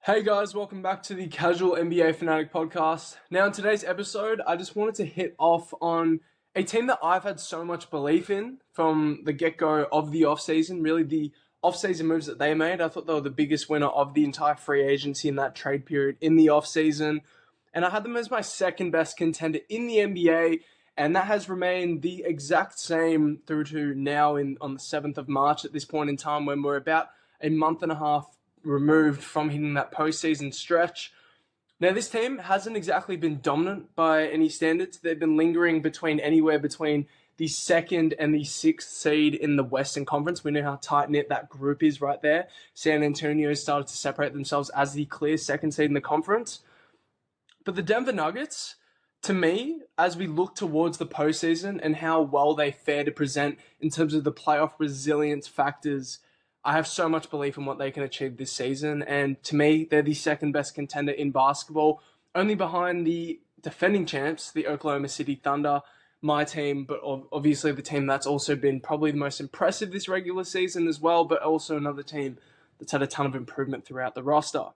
Hey guys, welcome back to the Casual NBA Fanatic podcast. Now, in today's episode, I just wanted to hit off on a team that I've had so much belief in from the get-go of the offseason. Really, the offseason moves that they made, I thought they were the biggest winner of the entire free agency in that trade period in the offseason. And I had them as my second best contender in the NBA, and that has remained the exact same through to now on the 7th of March at this point in time when we're about a month and a half removed from hitting that postseason stretch. Now, this team hasn't exactly been dominant by any standards. They've been lingering anywhere between the second and the sixth seed in the Western Conference. We know how tight-knit that group is right there. San Antonio started to separate themselves as the clear second seed in the conference. But the Denver Nuggets, to me, as we look towards the postseason and how well they fare to present in terms of the playoff resilience factors, I have so much belief in what they can achieve this season. And to me, they're the second best contender in basketball, only behind the defending champs, the Oklahoma City Thunder, my team, but obviously the team that's also been probably the most impressive this regular season as well, but also another team that's had a ton of improvement throughout the roster.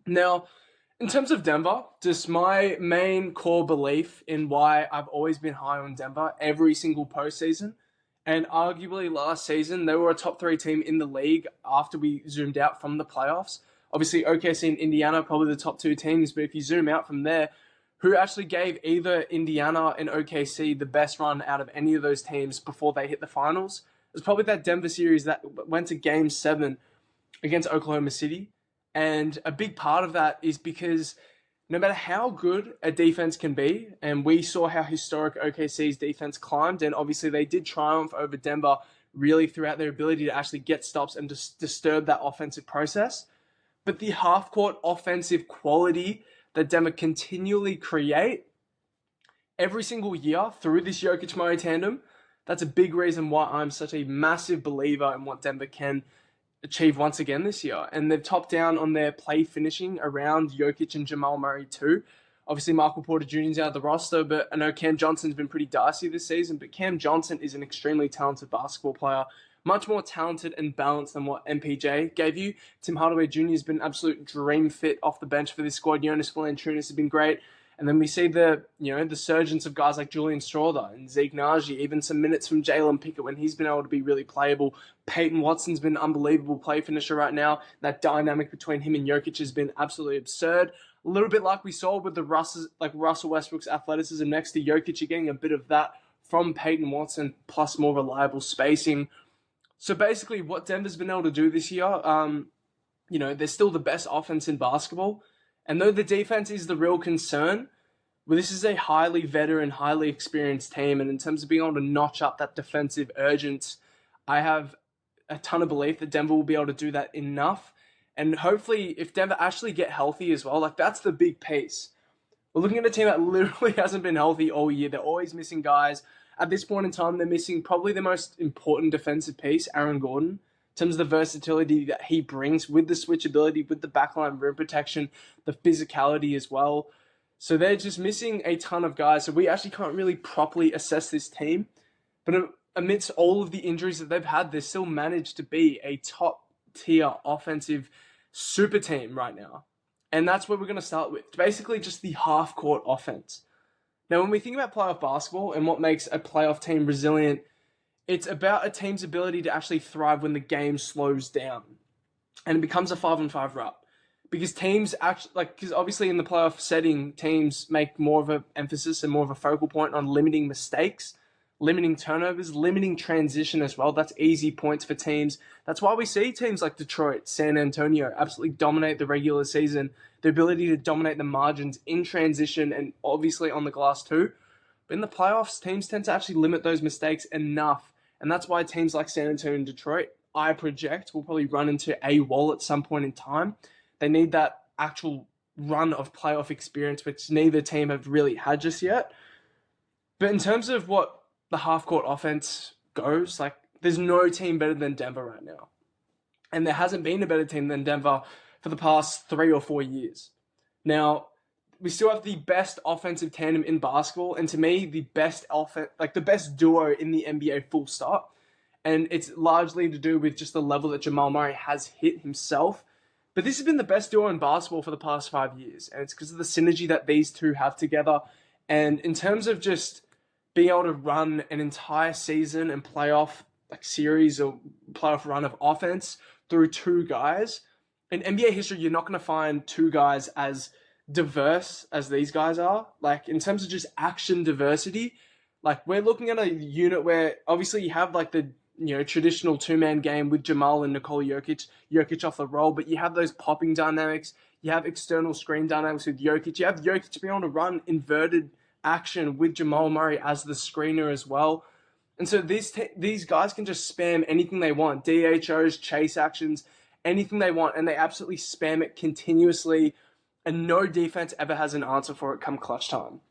Now, in terms of Denver, just my main core belief in why I've always been high on Denver every single postseason, and arguably last season, they were a top three team in the league after we zoomed out from the playoffs. Obviously, OKC and Indiana, probably the top two teams, but if you zoom out from there, who actually gave either Indiana and OKC the best run out of any of those teams before they hit the finals? It was probably that Denver series that went to Game 7 against Oklahoma City. And a big part of that is because no matter how good a defense can be, and we saw how historic OKC's defense climbed, and obviously they did triumph over Denver really throughout their ability to actually get stops and disturb that offensive process. But the half-court offensive quality that Denver continually create every single year through this Jokić-Murray tandem, that's a big reason why I'm such a massive believer in what Denver can achieve once again this year. And they've topped down on their play finishing around Jokić and Jamal Murray too. Obviously, Michael Porter Jr. is out of the roster, but I know Cam Johnson's been pretty dicey this season, but Cam Johnson is an extremely talented basketball player, much more talented and balanced than what MPJ gave you. Tim Hardaway Jr. has been an absolute dream fit off the bench for this squad. Jonas Valanciunas has been great. And then we see the surgence of guys like Julian Strawther and Zeke Naji, even some minutes from Jalen Pickett when he's been able to be really playable. Peyton Watson's been an unbelievable play finisher right now. That dynamic between him and Jokić has been absolutely absurd. A little bit like we saw with the Russell Westbrook's athleticism next to Jokić, you're getting a bit of that from Peyton Watson, plus more reliable spacing. So basically what Denver's been able to do this year, they're still the best offense in basketball. And though the defense is the real concern, well, this is a highly veteran, highly experienced team. And in terms of being able to notch up that defensive urgency, I have a ton of belief that Denver will be able to do that enough. And hopefully, if Denver actually get healthy as well, that's the big piece. We're looking at a team that literally hasn't been healthy all year. They're always missing guys. At this point in time, they're missing probably the most important defensive piece, Aaron Gordon, in terms of the versatility that he brings with the switchability, with the backline rim protection, the physicality as well. So they're just missing a ton of guys. So we actually can't really properly assess this team. But amidst all of the injuries that they've had, they still managed to be a top-tier offensive super team right now. And that's what we're going to start with. Basically just the half-court offense. Now, when we think about playoff basketball and what makes a playoff team resilient, it's about a team's ability to actually thrive when the game slows down and it becomes a 5-on-5 rep. Because teams actually, because obviously in the playoff setting, teams make more of an emphasis and more of a focal point on limiting mistakes, limiting turnovers, limiting transition as well. That's easy points for teams. That's why we see teams like Detroit, San Antonio absolutely dominate the regular season. The ability to dominate the margins in transition and obviously on the glass too. But in the playoffs, teams tend to actually limit those mistakes enough. And that's why teams like San Antonio and Detroit, I project, will probably run into a wall at some point in time. They need that actual run of playoff experience, which neither team have really had just yet. But in terms of what the half-court offense goes, there's no team better than Denver right now. And there hasn't been a better team than Denver for the past 3 or 4 years. Now, we still have the best offensive tandem in basketball, and to me, the best the best duo in the NBA full stop. And it's largely to do with just the level that Jamal Murray has hit himself. But this has been the best duo in basketball for the past 5 years, and it's because of the synergy that these two have together. And in terms of just being able to run an entire season and playoff series or playoff run of offense through two guys, in NBA history, you're not going to find two guys as diverse as these guys are. Like, in terms of just action diversity, like, we're looking at a unit where obviously you have like the traditional two-man game with Jamal and Nikola Jokić off the roll, but you have those popping dynamics, you have external screen dynamics with Jokić, you have Jokić being able to run inverted action with Jamal Murray as the screener as well. And so these guys can just spam anything they want, DHOs, chase actions, anything they want, and they absolutely spam it continuously, and no defense ever has an answer for it come clutch time.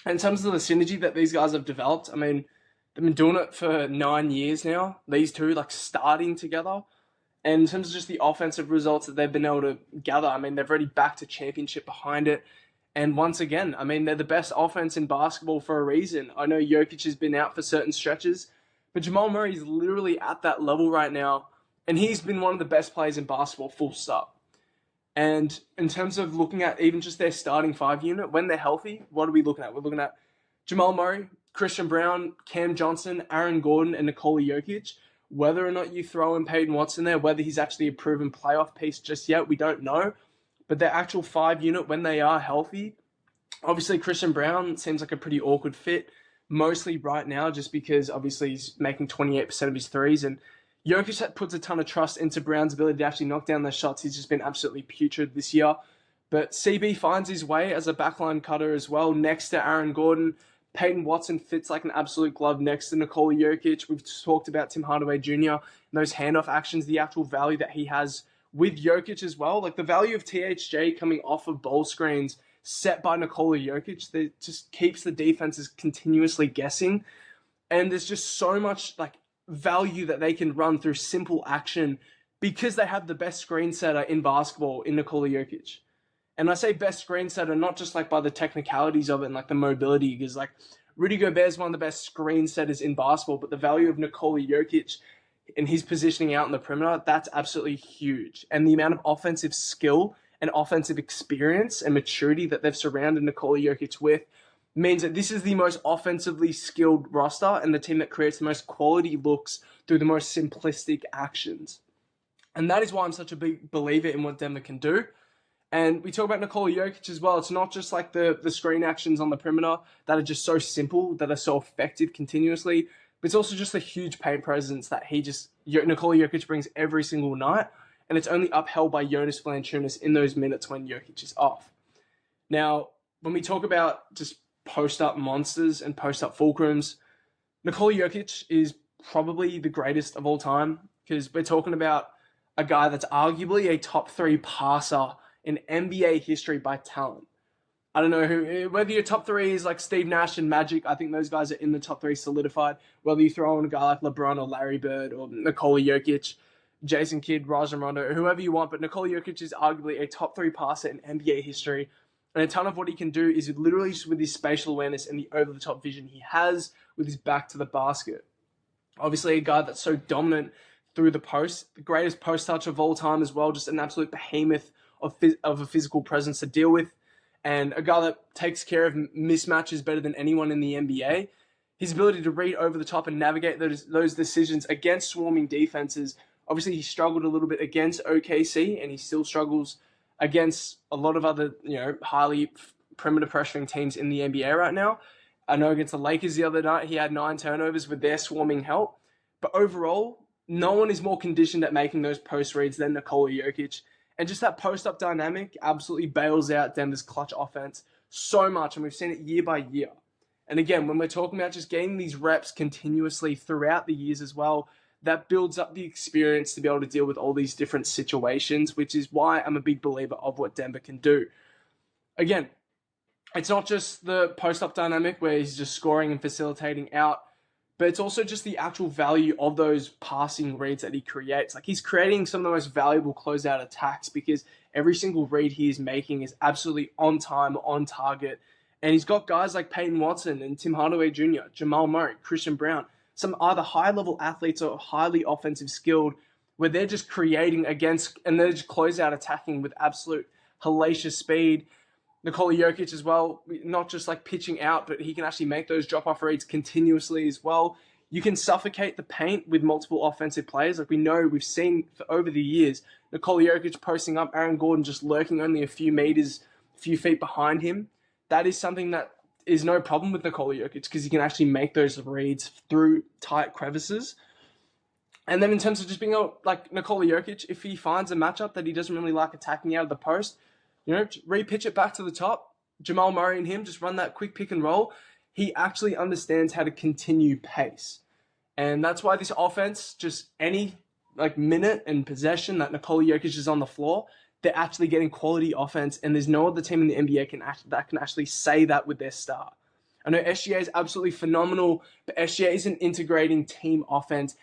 And in terms of the synergy that these guys have developed, I mean, they've been doing it for 9 years now, these two, like, starting together. And in terms of just the offensive results that they've been able to gather, I mean, they've already backed a championship behind it. And once again, I mean, they're the best offense in basketball for a reason. I know Jokić has been out for certain stretches, but Jamal Murray is literally at that level right now, and he's been one of the best players in basketball, full stop. And in terms of looking at even just their starting five unit, when they're healthy, what are we looking at? We're looking at Jamal Murray, Christian Brown, Cam Johnson, Aaron Gordon, and Nikola Jokić. Whether or not you throw in Peyton Watson there, whether he's actually a proven playoff piece just yet, we don't know. But their actual five unit, when they are healthy, obviously Christian Brown seems like a pretty awkward fit, mostly right now, just because obviously he's making 28% of his threes. And Jokić puts a ton of trust into Brown's ability to actually knock down those shots. He's just been absolutely putrid this year. But CB finds his way as a backline cutter as well, next to Aaron Gordon. Peyton Watson fits like an absolute glove next to Nikola Jokić. We've talked about Tim Hardaway Jr. and those handoff actions, the actual value that he has with Jokić as well. Like, the value of THJ coming off of ball screens set by Nikola Jokić, that just keeps the defenses continuously guessing. And there's just so much like value that they can run through simple action because they have the best screen setter in basketball in Nikola Jokić. And I say best screen setter, not just like by the technicalities of it and like the mobility, because like Rudy Gobert is one of the best screen setters in basketball, but the value of Nikola Jokić and his positioning out in the perimeter, that's absolutely huge. And the amount of offensive skill and offensive experience and maturity that they've surrounded Nikola Jokić with means that this is the most offensively skilled roster and the team that creates the most quality looks through the most simplistic actions. And that is why I'm such a big believer in what Denver can do. And we talk about Nikola Jokić as well. It's not just like the screen actions on the perimeter that are just so simple, that are so effective continuously, but it's also just the huge paint presence that Nikola Jokić brings every single night. And it's only upheld by Jonas Valanciunas in those minutes when Jokić is off. Now, when we talk about just post-up monsters and post-up fulcrums, Nikola Jokić is probably the greatest of all time, because we're talking about a guy that's arguably a top 3 passer in NBA history by talent. I don't know whether your top 3 is like Steve Nash and Magic. I think those guys are in the top 3 solidified. Whether you throw in a guy like LeBron or Larry Bird or Nikola Jokić, Jason Kidd, Rajon Rondo, whoever you want, but Nikola Jokić is arguably a top 3 passer in NBA history. And a ton of what he can do is literally just with his spatial awareness and the over-the-top vision he has with his back to the basket. Obviously, a guy that's so dominant through the post, the greatest post touch of all time as well, just an absolute behemoth of a physical presence to deal with, and a guy that takes care of mismatches better than anyone in the NBA. His ability to read over the top and navigate those decisions against swarming defenses. Obviously, he struggled a little bit against OKC, and he still struggles against a lot of other, highly perimeter pressuring teams in the NBA right now. I know against the Lakers the other night, he had 9 turnovers with their swarming help. But overall, no one is more conditioned at making those post reads than Nikola Jokić. And just that post-up dynamic absolutely bails out Denver's clutch offense so much, and we've seen it year by year. And again, when we're talking about just getting these reps continuously throughout the years as well, that builds up the experience to be able to deal with all these different situations, which is why I'm a big believer of what Denver can do. Again, it's not just the post-up dynamic where he's just scoring and facilitating out, but it's also just the actual value of those passing reads that he creates. Like, he's creating some of the most valuable closeout attacks because every single read he is making is absolutely on time, on target. And he's got guys like Peyton Watson and Tim Hardaway Jr., Jamal Murray, Christian Brown, some either high-level athletes or highly offensive skilled, where they're just creating against, and they're just close out attacking with absolute hellacious speed. Nikola Jokić as well, not just like pitching out, but he can actually make those drop-off reads continuously as well. You can suffocate the paint with multiple offensive players. Like we know, we've seen for over the years, Nikola Jokić posting up, Aaron Gordon just lurking only a few feet behind him. That is something that is no problem with Nikola Jokić because he can actually make those reads through tight crevices. And then in terms of just being like Nikola Jokić, if he finds a matchup that he doesn't really like attacking out of the post, re-pitch it back to the top. Jamal Murray and him just run that quick pick and roll. He actually understands how to continue pace. And that's why this offense, just any minute and possession that Nikola Jokić is on the floor, they're actually getting quality offense. And there's no other team in the NBA that can actually say that with their star. I know SGA is absolutely phenomenal, but SGA isn't integrating team offense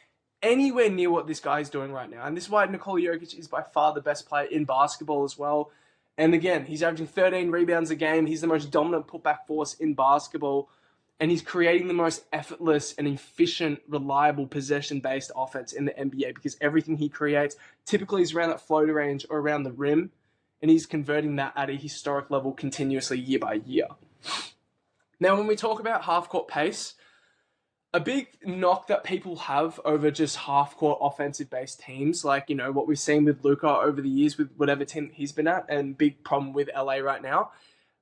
anywhere near what this guy is doing right now. And this is why Nikola Jokić is by far the best player in basketball as well. And again, he's averaging 13 rebounds a game. He's the most dominant putback force in basketball. And he's creating the most effortless and efficient, reliable possession-based offense in the NBA because everything he creates typically is around that floater range or around the rim. And he's converting that at a historic level continuously year by year. Now, when we talk about half-court pace, a big knock that people have over just half-court offensive-based teams, like, what we've seen with Luka over the years with whatever team he's been at, and big problem with LA right now,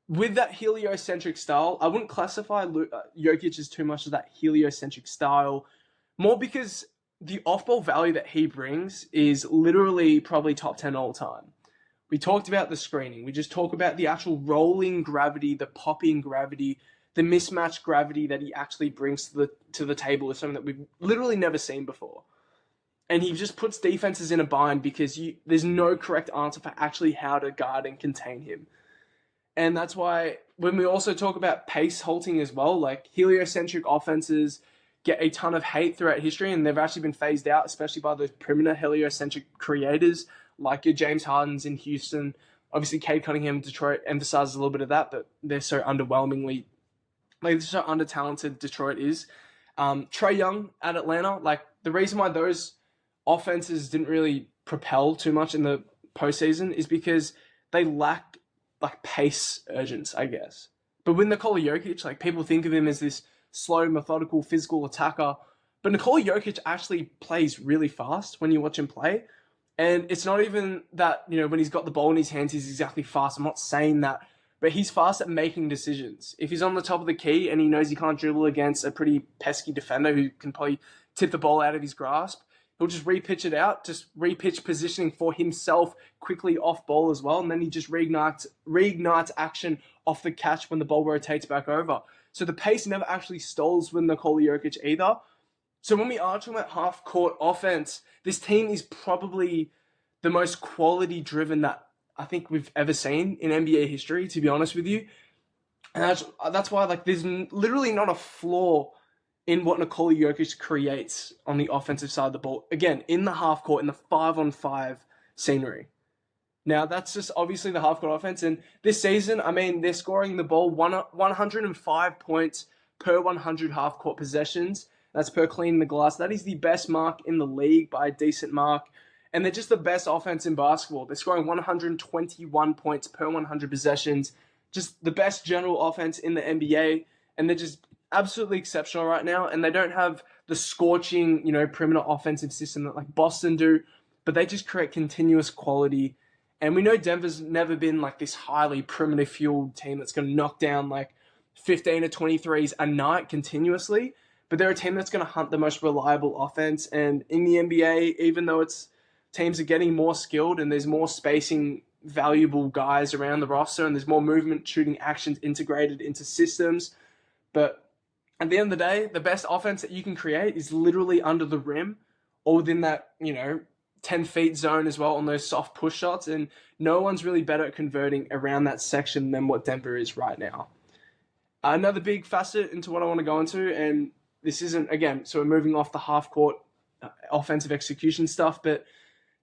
with that heliocentric style, I wouldn't classify Jokić as too much of that heliocentric style, more because the off-ball value that he brings is literally probably top 10 all time. We talked about the screening. We just talked about the actual rolling gravity, the popping gravity, the mismatched gravity that he actually brings to the table is something that we've literally never seen before. And he just puts defenses in a bind because there's no correct answer for actually how to guard and contain him. And that's why when we also talk about pace halting as well, like heliocentric offenses get a ton of hate throughout history, and they've actually been phased out, especially by those perimeter heliocentric creators like your James Hardens in Houston. Obviously, Cade Cunningham in Detroit emphasizes a little bit of that, but they're so underwhelmingly, they're so under-talented Detroit is. Trae Young at Atlanta, the reason why those offenses didn't really propel too much in the postseason is because they lacked pace urgence, I guess. But with Nikola Jokić, people think of him as this slow, methodical, physical attacker. But Nikola Jokić actually plays really fast when you watch him play. And it's not even that, when he's got the ball in his hands, he's exactly fast. I'm not saying that. But he's fast at making decisions. If he's on the top of the key and he knows he can't dribble against a pretty pesky defender who can probably tip the ball out of his grasp, he'll just re-pitch it out, just re-pitch positioning for himself quickly off ball as well. And then he just reignites action off the catch when the ball rotates back over. So the pace never actually stalls with Nikola Jokić either. So when we are talking about half-court offense, this team is probably the most quality-driven that I think we've ever seen in NBA history, to be honest with you. And that's why there's literally not a flaw in what Nikola Jokić creates on the offensive side of the ball. Again, in the half court, in the 5-on-5 scenery. Now, that's just obviously the half court offense. And this season, they're scoring the ball 105 points per 100 half court possessions. That's per cleaning the glass. That is the best mark in the league by a decent mark. And they're just the best offense in basketball. They're scoring 121 points per 100 possessions. Just the best general offense in the NBA. And they're just absolutely exceptional right now. And they don't have the scorching, perimeter offensive system that Boston do. But they just create continuous quality. And we know Denver's never been this highly perimeter fueled team that's going to knock down 15 or 23s a night continuously. But they're a team that's going to hunt the most reliable offense. And in the NBA, even though teams are getting more skilled and there's more spacing valuable guys around the roster and there's more movement shooting actions integrated into systems. But at the end of the day, the best offense that you can create is literally under the rim or within that, 10 feet zone as well on those soft push shots. And no one's really better at converting around that section than what Denver is right now. Another big facet into what I want to go into, and this isn't, again, so we're moving off the half-court offensive execution stuff, but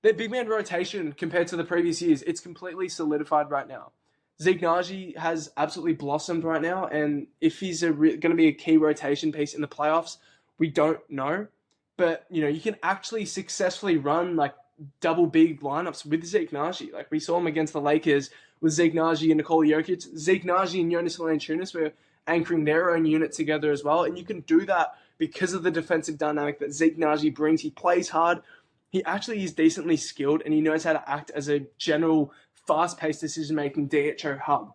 their big man rotation compared to the previous years, it's completely solidified right now. Zeke Naji has absolutely blossomed right now, and if he's going to be a key rotation piece in the playoffs, we don't know. But, you can actually successfully run like double big lineups with Zeke Nagy. Like we saw him against the Lakers with Zeke Nagy and Nikola Jokić. Zeke Nagy and Jonas Valanciunas were anchoring their own unit together as well. And you can do that because of the defensive dynamic that Zeke Nagy brings. He plays hard. He actually is decently skilled, and he knows how to act as a general fast-paced decision-making DHO hub.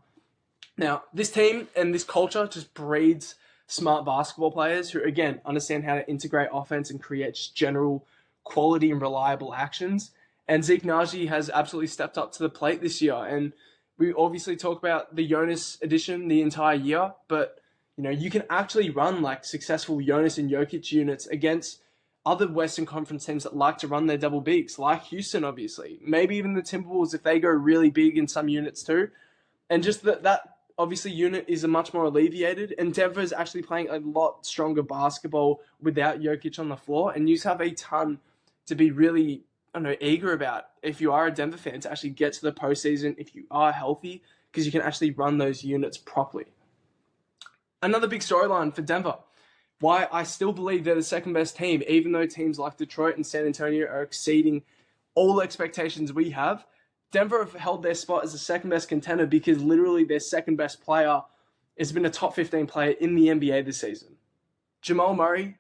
Now, this team and this culture just breeds smart basketball players who, again, understand how to integrate offense and create general quality and reliable actions. And Zeke Nagy has absolutely stepped up to the plate this year. And we obviously talk about the Jonas addition the entire year, but you can actually run like successful Jonas and Jokić units against other Western Conference teams that like to run their double bigs, like Houston, obviously. Maybe even the Timberwolves if they go really big in some units too. And just that obviously unit is a much more alleviated, and Denver is actually playing a lot stronger basketball without Jokić on the floor, and you have a ton to be really, eager about if you are a Denver fan to actually get to the postseason if you are healthy, because you can actually run those units properly. Another big storyline for Denver, why I still believe they're the second best team, even though teams like Detroit and San Antonio are exceeding all the expectations we have. Denver have held their spot as the second best contender because literally their second best player has been a top 15 player in the NBA this season. Jamal Murray,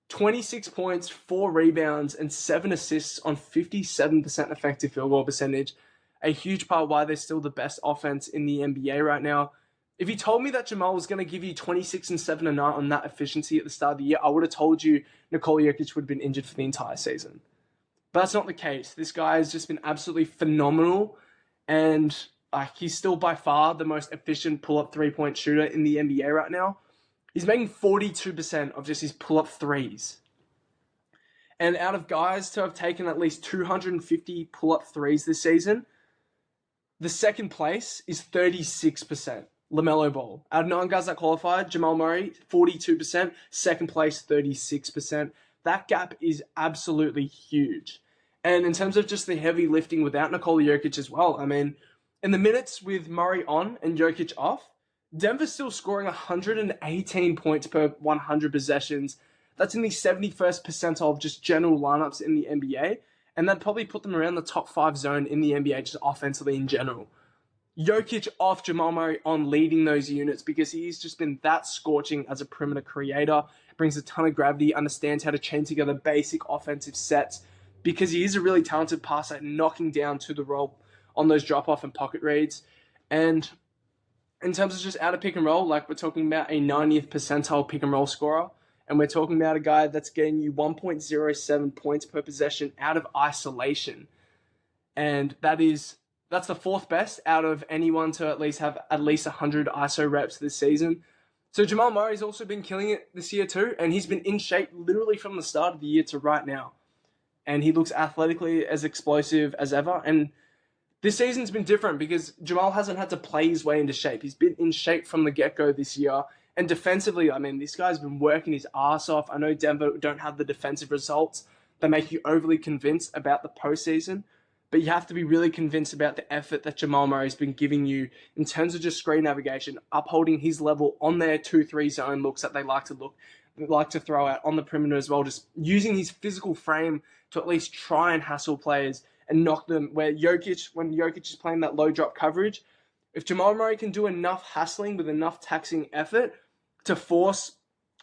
26 points, 4 rebounds, and 7 assists on 57% effective field goal percentage. A huge part of why they're still the best offense in the NBA right now. If you told me that Jamal was going to give you 26 and 7 a night on that efficiency at the start of the year, I would have told you Nikola Jokić would have been injured for the entire season. But that's not the case. This guy has just been absolutely phenomenal, and he's still by far the most efficient pull-up three-point shooter in the NBA right now. He's making 42% of just his pull-up threes. And out of guys to have taken at least 250 pull-up threes this season, the second place is 36%. LaMelo Ball. Out of 9 guys that qualified, Jamal Murray, 42%. Second place, 36%. That gap is absolutely huge. And in terms of just the heavy lifting without Nikola Jokić as well, in the minutes with Murray on and Jokić off, Denver's still scoring 118 points per 100 possessions. That's in the 71st percentile of just general lineups in the NBA. And that'd probably put them around the top 5 zone in the NBA just offensively in general. Jokić off, Jamal Murray on, leading those units because he's just been that scorching as a perimeter creator, brings a ton of gravity, understands how to chain together basic offensive sets because he is a really talented passer at knocking down to the roll on those drop-off and pocket reads. And in terms of just out of pick and roll, like we're talking about a 90th percentile pick and roll scorer, and we're talking about a guy that's getting you 1.07 points per possession out of isolation. And that's the 4th best out of anyone to at least have at least 100 ISO reps this season. So Jamal Murray's also been killing it this year too, and he's been in shape literally from the start of the year to right now. And he looks athletically as explosive as ever. And this season's been different because Jamal hasn't had to play his way into shape. He's been in shape from the get-go this year. And defensively, this guy's been working his ass off. I know Denver don't have the defensive results that make you overly convinced about the postseason, but you have to be really convinced about the effort that Jamal Murray's been giving you in terms of just screen navigation, upholding his level on their 2-3 zone looks that they like to throw out on the perimeter as well, just using his physical frame to at least try and hassle players and knock them when Jokić is playing that low drop coverage. If Jamal Murray can do enough hassling with enough taxing effort to force,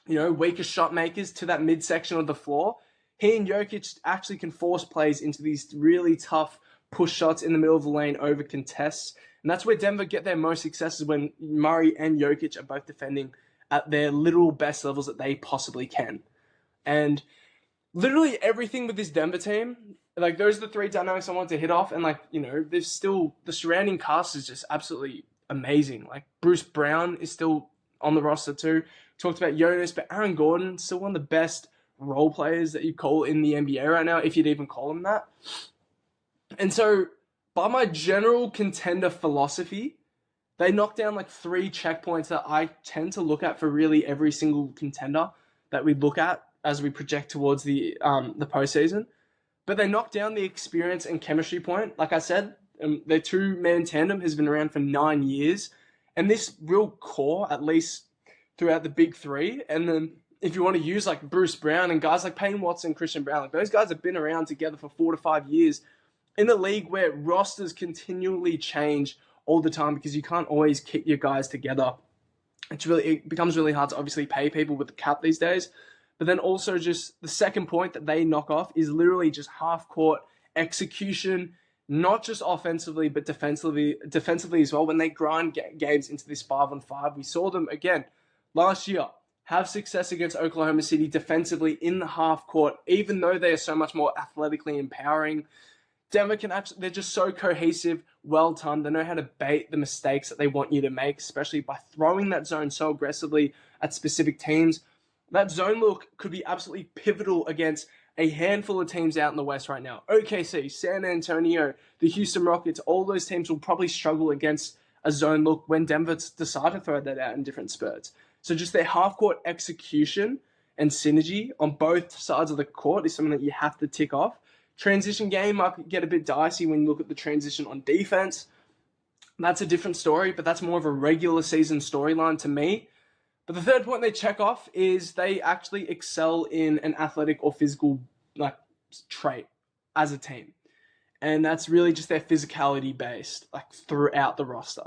weaker shot makers to that midsection of the floor, he and Jokić actually can force plays into these really tough push shots in the middle of the lane over contests. And that's where Denver get their most successes, when Murray and Jokić are both defending at their literal best levels that they possibly can. And literally everything with this Denver team, those are the 3 dynamics I want to hit off. And there's still, the surrounding cast is just absolutely amazing. Bruce Brown is still on the roster too. Talked about Jonas, but Aaron Gordon, still one of the best role players that you call in the NBA right now, if you'd even call him that. And so, by my general contender philosophy, they knock down 3 checkpoints that I tend to look at for really every single contender that we look at as we project towards the postseason. But they knock down the experience and chemistry point. Like I said, their 2-man tandem has been around for 9 years. And this real core, at least throughout the big 3, and then if you want to use like Bruce Brown and guys like Payne Watson, Christian Brown, like those guys have been around together for 4 to 5 years in a league where rosters continually change all the time because you can't always keep your guys together. It becomes really hard to obviously pay people with the cap these days. But then also just the second point that they knock off is literally just half court execution, not just offensively but defensively as well. When they grind games into this 5-on-5, we saw them again last year have success against Oklahoma City defensively in the half court, even though they are so much more athletically empowering. Denver they're just so cohesive, well-timed. They know how to bait the mistakes that they want you to make, especially by throwing that zone so aggressively at specific teams. That zone look could be absolutely pivotal against a handful of teams out in the West right now. OKC, San Antonio, the Houston Rockets, all those teams will probably struggle against a zone look when Denver decide to throw that out in different spurts. So just their half-court execution and synergy on both sides of the court is something that you have to tick off. Transition game might get a bit dicey when you look at the transition on defense. That's a different story, but that's more of a regular season storyline to me. But the third point they check off is they actually excel in an athletic or physical trait as a team. And that's really just their physicality based throughout the roster.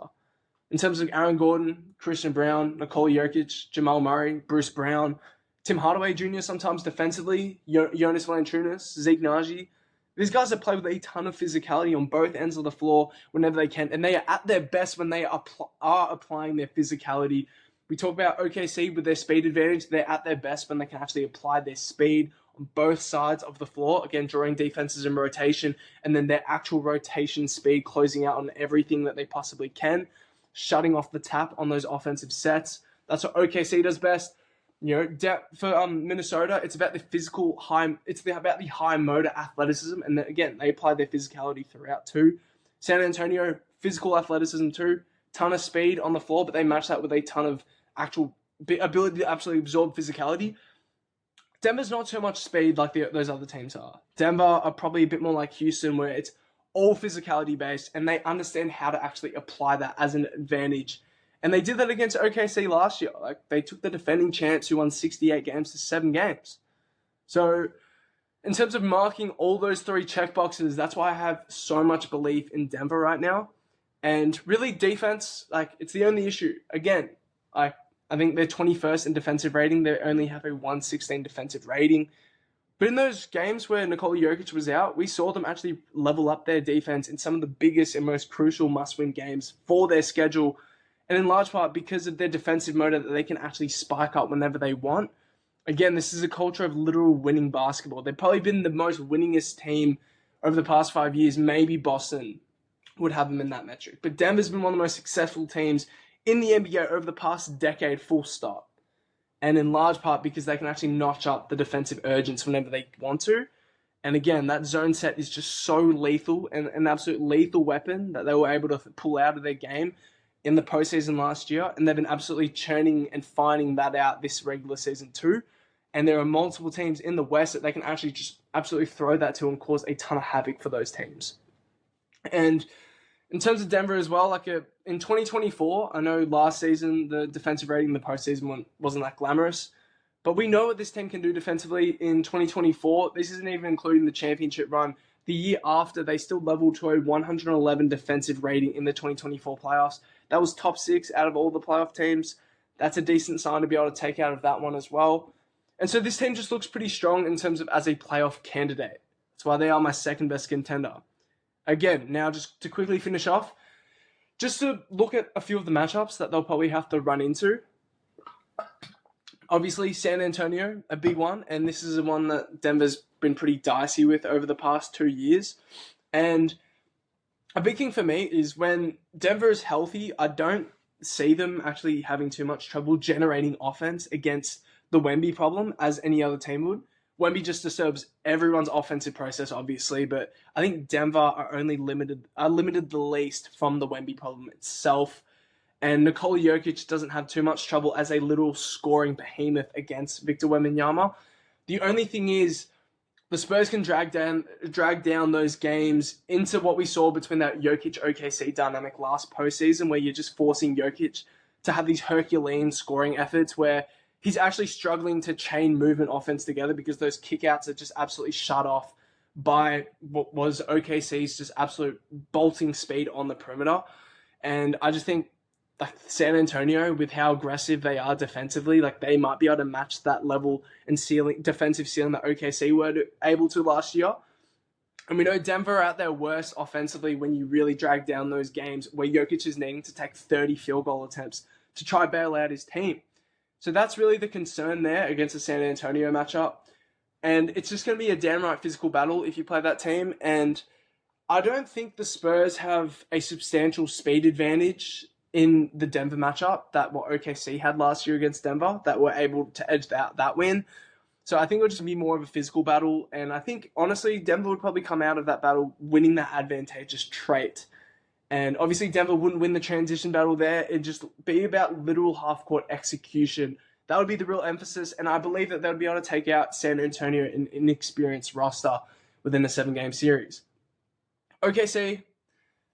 In terms of Aaron Gordon, Christian Brown, Nikola Jokić, Jamal Murray, Bruce Brown, Tim Hardaway Jr. sometimes defensively, Jonas Valanciunas, Zeke Naji. These guys have played with a ton of physicality on both ends of the floor whenever they can, and they are at their best when they are applying their physicality. We talk about OKC with their speed advantage. They're at their best when they can actually apply their speed on both sides of the floor, again, drawing defenses in rotation, and then their actual rotation speed, closing out on everything that they possibly can, shutting off the tap on those offensive sets. That's what OKC does best. For Minnesota, it's about about the high motor athleticism, and then, again, they apply their physicality throughout too. San Antonio, physical athleticism too, ton of speed on the floor, but they match that with a ton of actual ability to absolutely absorb physicality. Denver's not so much speed like those other teams are. Denver are probably a bit more like Houston, where it's all physicality based, and they understand how to actually apply that as an advantage. And they did that against OKC last year. They took the defending champs who won 68 games to 7 games. So in terms of marking all those 3 checkboxes, that's why I have so much belief in Denver right now. And really defense, it's the only issue. Again, I think they're 21st in defensive rating. They only have a 116 defensive rating. But in those games where Nikola Jokić was out, we saw them actually level up their defense in some of the biggest and most crucial must-win games for their schedule. And in large part because of their defensive motor that they can actually spike up whenever they want. Again, this is a culture of literal winning basketball. They've probably been the most winningest team over the past 5 years. Maybe Boston would have them in that metric. But Denver's been one of the most successful teams in the NBA over the past decade, full stop. And in large part because they can actually notch up the defensive urgence whenever they want to. And again, that zone set is just so lethal and an absolute lethal weapon that they were able to pull out of their game in the postseason last year, and they've been absolutely churning and finding that out this regular season too. And there are multiple teams in the West that they can actually just absolutely throw that to and cause a ton of havoc for those teams. And in terms of Denver as well, in 2024, I know last season the defensive rating in the postseason wasn't that glamorous, but we know what this team can do defensively in 2024. This isn't even including the championship run. The year after, they still leveled to a 111 defensive rating in the 2024 playoffs. That was top 6 out of all the playoff teams. That's a decent sign to be able to take out of that one as well. And so this team just looks pretty strong in terms of as a playoff candidate. That's why they are my second best contender. Again, now just to quickly finish off, just to look at a few of the matchups that they'll probably have to run into. Obviously, San Antonio, a big one, and this is the one that Denver's been pretty dicey with over the past 2 years. And a big thing for me is when Denver is healthy, I don't see them actually having too much trouble generating offense against the Wemby problem as any other team would. Wemby just disturbs everyone's offensive process, obviously, but I think Denver are limited the least from the Wemby problem itself. And Nikola Jokić doesn't have too much trouble as a little scoring behemoth against Victor Wembanyama. The only thing is, the Spurs can drag down those games into what we saw between that Jokić-OKC dynamic last postseason, where you're just forcing Jokić to have these Herculean scoring efforts where he's actually struggling to chain movement offense together because those kickouts are just absolutely shut off by what was OKC's just absolute bolting speed on the perimeter. And I just think like San Antonio, with how aggressive they are defensively, like they might be able to match that level and defensive ceiling that OKC were able to last year. And we know Denver are at their worst offensively when you really drag down those games where Jokić is needing to take 30 field goal attempts to try bail out his team. So that's really the concern there against the San Antonio matchup. And it's just going to be a damn right physical battle if you play that team. And I don't think the Spurs have a substantial speed advantage in the Denver matchup that what OKC had last year against Denver that were able to edge that win. So I think it'll just be more of a physical battle. And I think, honestly, Denver would probably come out of that battle winning that advantageous trait. And obviously, Denver wouldn't win the transition battle there. It'd just be about literal half-court execution. That would be the real emphasis. And I believe that they would be able to take out San Antonio, an inexperienced roster, within a 7-game series. OKC,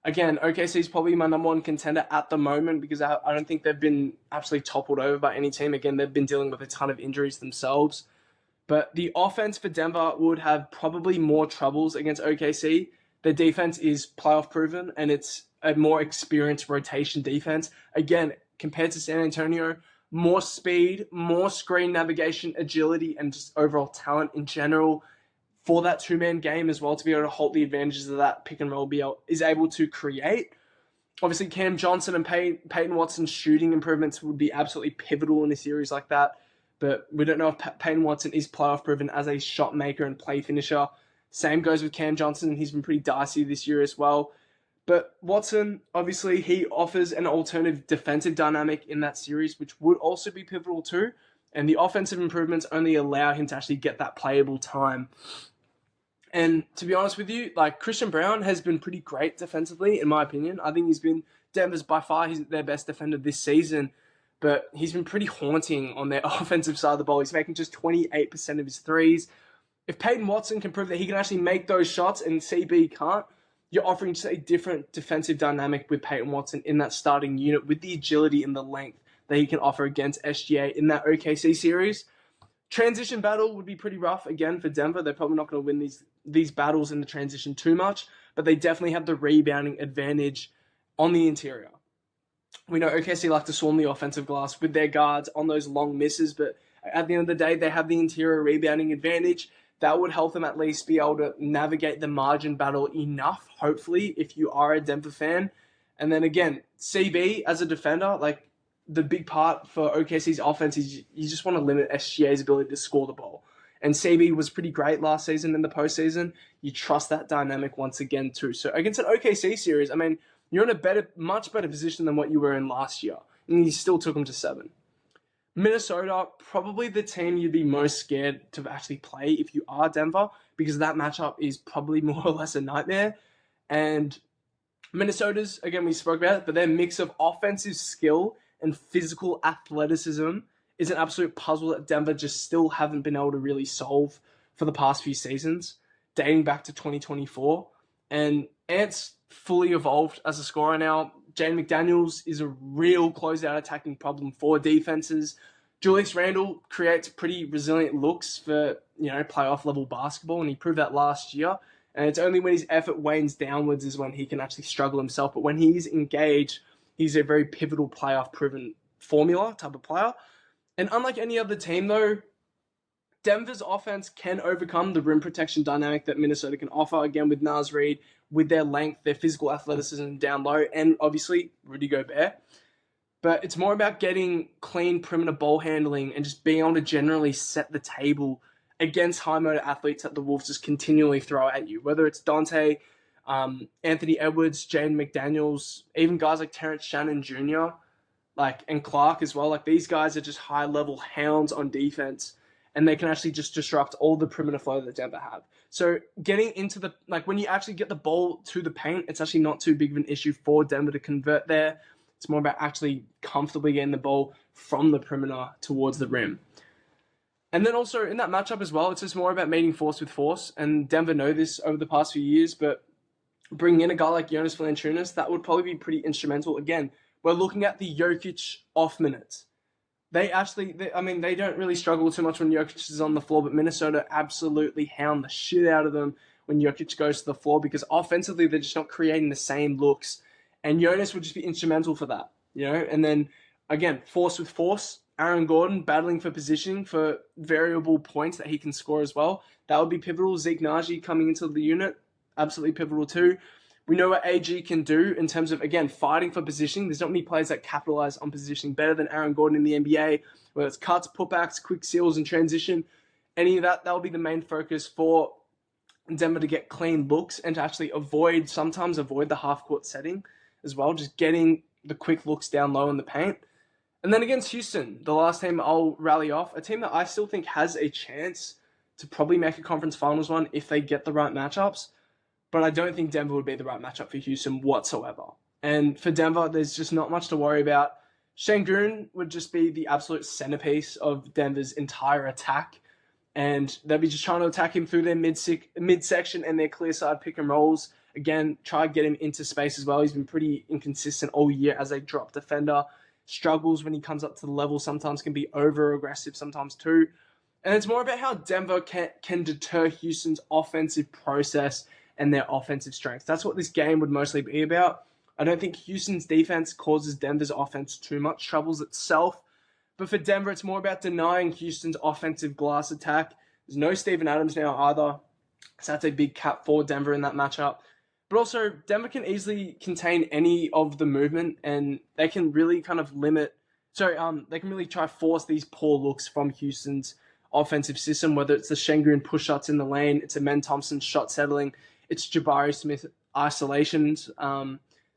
again, OKC is probably my number one contender at the moment because I don't think they've been absolutely toppled over by any team. Again, they've been dealing with a ton of injuries themselves. But the offense for Denver would have probably more troubles against OKC. Their defense is playoff proven, and it's a more experienced rotation defense. Again, compared to San Antonio, more speed, more screen navigation, agility, and just overall talent in general for that two-man game as well to be able to hold the advantages of that pick and roll is able to create. Obviously, Cam Johnson and Peyton Watson's shooting improvements would be absolutely pivotal in a series like that. But we don't know if Peyton Watson is playoff proven as a shot maker and play finisher. Same goes with Cam Johnson. He's been pretty dicey this year as well. But Watson, obviously, he offers an alternative defensive dynamic in that series, which would also be pivotal too. And the offensive improvements only allow him to actually get that playable time. And to be honest with you, like Christian Braun has been pretty great defensively, in my opinion. I think he's been Denver's by far their best defender this season. But he's been pretty haunting on their offensive side of the ball. He's making just 28% of his threes. If Peyton Watson can prove that he can actually make those shots and CB can't, you're offering just a different defensive dynamic with Peyton Watson in that starting unit with the agility and the length that he can offer against SGA in that OKC series. Transition battle would be pretty rough again for Denver. They're probably not going to win these battles in the transition too much, but they definitely have the rebounding advantage on the interior. We know OKC like to swarm the offensive glass with their guards on those long misses, but at the end of the day, they have the interior rebounding advantage. That would help them at least be able to navigate the margin battle enough, hopefully, if you are a Denver fan. And then again, CB as a defender, like the big part for OKC's offense is you just want to limit SGA's ability to score the ball. And CB was pretty great last season in the postseason. You trust that dynamic once again too. So against an OKC series, I mean, you're in a much better position than what you were in last year. And you still took them to 7. Minnesota, probably the team you'd be most scared to actually play if you are Denver, because that matchup is probably more or less a nightmare. And Minnesota's, again, we spoke about it, but their mix of offensive skill and physical athleticism is an absolute puzzle that Denver just still haven't been able to really solve for the past few seasons, dating back to 2024. And Ant's fully evolved as a scorer now. Jaden McDaniels is a real closeout attacking problem for defenses. Julius Randle creates pretty resilient looks for, playoff level basketball, and he proved that last year. And it's only when his effort wanes downwards is when he can actually struggle himself. But when he's engaged, he's a very pivotal playoff proven formula type of player. And unlike any other team though, Denver's offense can overcome the rim protection dynamic that Minnesota can offer, again with Naz Reid, with their length, their physical athleticism down low, and obviously Rudy Gobert. But it's more about getting clean perimeter ball handling and just being able to generally set the table against high motor athletes that the Wolves just continually throw at you. Whether it's Dante, Anthony Edwards, Jaden McDaniels, even guys like Terrence Shannon Jr., and Clark as well. These guys are just high-level hounds on defense, and they can actually just disrupt all the perimeter flow that Denver have. So getting into when you actually get the ball to the paint, it's actually not too big of an issue for Denver to convert there. It's more about actually comfortably getting the ball from the perimeter towards the rim. And then also in that matchup as well, it's just more about meeting force with force. And Denver know this over the past few years, but bringing in a guy like Jonas Valanciunas, that would probably be pretty instrumental. Again, we're looking at the Jokić off minutes. they don't really struggle too much when Jokić is on the floor, but Minnesota absolutely hound the shit out of them when Jokić goes to the floor because offensively they're just not creating the same looks. And Jonas would just be instrumental for that, And then, again, force with force, Aaron Gordon battling for positioning for variable points that he can score as well. That would be pivotal. Zeke Naji coming into the unit, absolutely pivotal too. We know what AG can do in terms of, again, fighting for positioning. There's not many players that capitalize on positioning better than Aaron Gordon in the NBA, whether it's cuts, putbacks, quick seals, and transition. Any of that will be the main focus for Denver to get clean looks and to actually sometimes avoid the half-court setting as well, just getting the quick looks down low in the paint. And then against Houston, the last team I'll rally off, a team that I still think has a chance to probably make a conference finals run if they get the right matchups. But I don't think Denver would be the right matchup for Houston whatsoever. And for Denver, there's just not much to worry about. Şengün would just be the absolute centerpiece of Denver's entire attack. And they'll be just trying to attack him through their midsection and their clear side pick and rolls. Again, try to get him into space as well. He's been pretty inconsistent all year as a drop defender. Struggles when he comes up to the level. Sometimes can be over-aggressive sometimes too. And it's more about how Denver can deter Houston's offensive process and their offensive strength. That's what this game would mostly be about. I don't think Houston's defense causes Denver's offense too much troubles itself. But for Denver, it's more about denying Houston's offensive glass attack. There's no Steven Adams now either. So that's a big cap for Denver in that matchup. But also, Denver can easily contain any of the movement and they can really kind of they can really try to force these poor looks from Houston's offensive system, whether it's the Şengün push-shots in the lane, it's Amen Thompson shot settling, it's Jabari Smith isolations.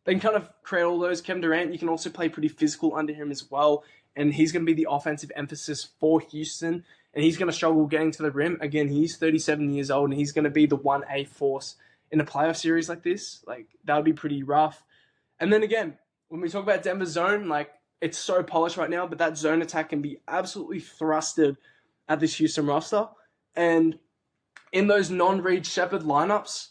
They can kind of create all those. Kevin Durant, you can also play pretty physical under him as well. And he's going to be the offensive emphasis for Houston. And he's going to struggle getting to the rim. Again, he's 37 years old and he's going to be the 1A force in a playoff series like this. That would be pretty rough. And then again, when we talk about Denver's zone, it's so polished right now, but that zone attack can be absolutely thrusted at this Houston roster. And in those non-Reed Shepherd lineups,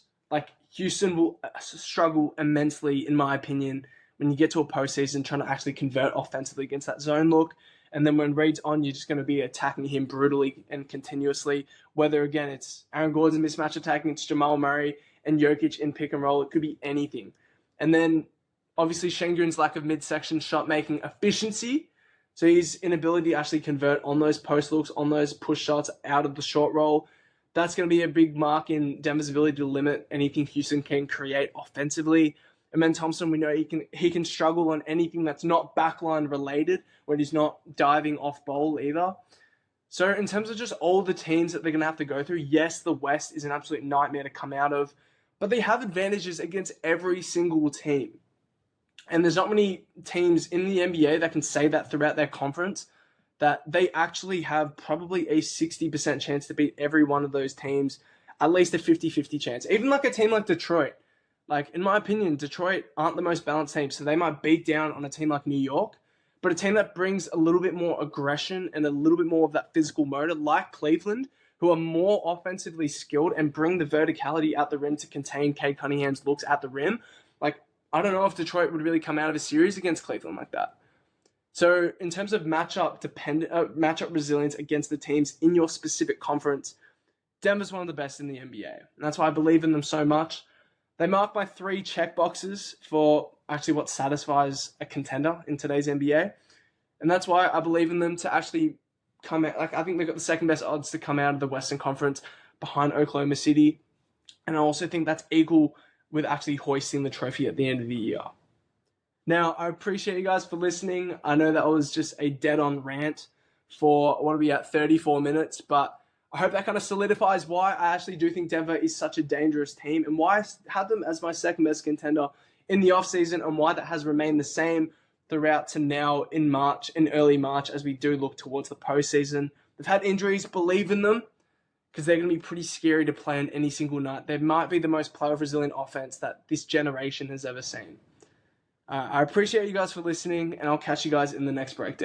Houston will struggle immensely, in my opinion, when you get to a postseason trying to actually convert offensively against that zone look. And then when Reed's on, you're just going to be attacking him brutally and continuously. Whether, again, it's Aaron Gordon's mismatch attacking, it's Jamal Murray and Jokić in pick and roll. It could be anything. And then, obviously, Şengün's lack of midsection shot-making efficiency. So his inability to actually convert on those post looks, on those push shots out of the short roll. That's going to be a big mark in Denver's ability to limit anything Houston can create offensively. And then Thompson, we know he can struggle on anything that's not backline related, when he's not diving off ball either. So in terms of just all the teams that they're going to have to go through, yes, the West is an absolute nightmare to come out of, but they have advantages against every single team. And there's not many teams in the NBA that can say that throughout their conference, that they actually have probably a 60% chance to beat every one of those teams, at least a 50-50 chance. Even a team like Detroit. In my opinion, Detroit aren't the most balanced team, so they might beat down on a team like New York, but a team that brings a little bit more aggression and a little bit more of that physical motor, like Cleveland, who are more offensively skilled and bring the verticality at the rim to contain Cade Cunningham's looks at the rim. I don't know if Detroit would really come out of a series against Cleveland like that. So in terms of matchup resilience against the teams in your specific conference, Denver's one of the best in the NBA. And that's why I believe in them so much. They mark my 3 check boxes for actually what satisfies a contender in today's NBA. And that's why I believe in them to actually come out. I think they've got the second best odds to come out of the Western Conference behind Oklahoma City. And I also think that's equal with actually hoisting the trophy at the end of the year. Now, I appreciate you guys for listening. I know that was just a dead-on rant for, what are we at, 34 minutes, but I hope that kind of solidifies why I actually do think Denver is such a dangerous team and why I had them as my second best contender in the offseason and why that has remained the same throughout to now in early March, as we do look towards the postseason. They've had injuries, believe in them, because they're going to be pretty scary to play on any single night. They might be the most playoff resilient offense that this generation has ever seen. I appreciate you guys for listening, and I'll catch you guys in the next breakdown.